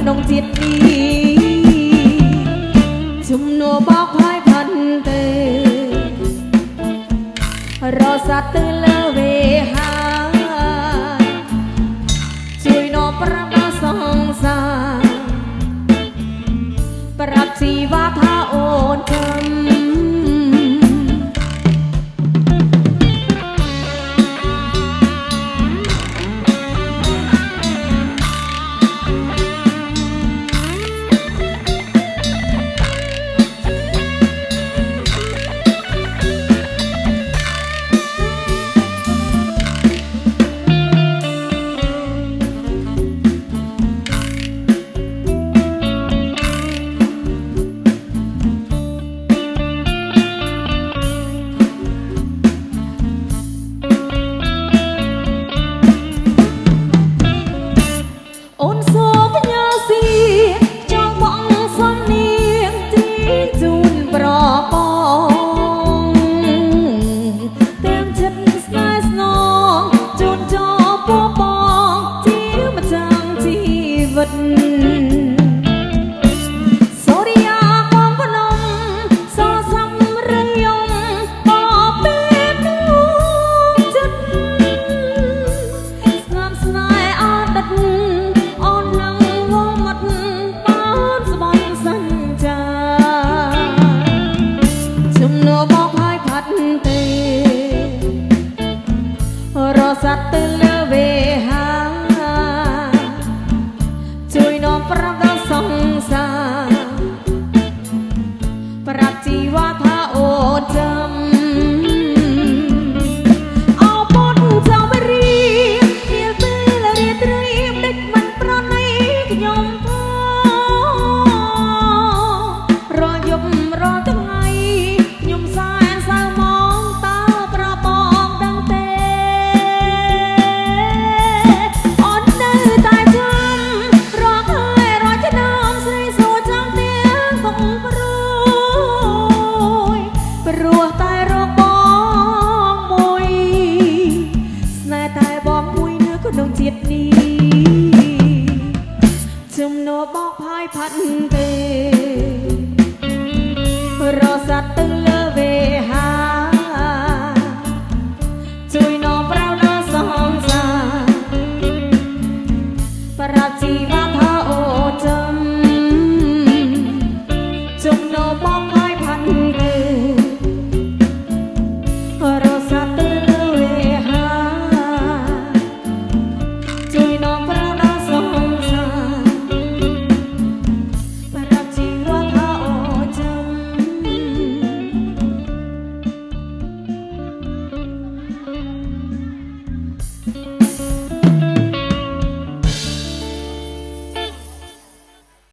ក្នុងជាតិនេះជំនួបបោកហើយផាន់ទេរស័តទៅលើវេហាជួយនាំប្រាប់ដល់សង្សារប្រាប់ជីវាថាអូនចាំរស័តទៅលើវេហាជួយនាំប្រាប់ដល់សង្សារប្រាប់ជីវាថាអូនចាំអោពុនចាំបរីពេលពេលរាត្រីមិនមិនប្រណីខ្ញុំផងរាល់យប់រាល់ថ្ងៃខ្ញុំសែនសៅមកតើប្របងដឹងទេព្រោះតែរបងមួយស្នេហ៍តែបងមួយនៅក្នុងជាតិនេះជំនួបបោកផាយផាត់ទេរស័តទៅ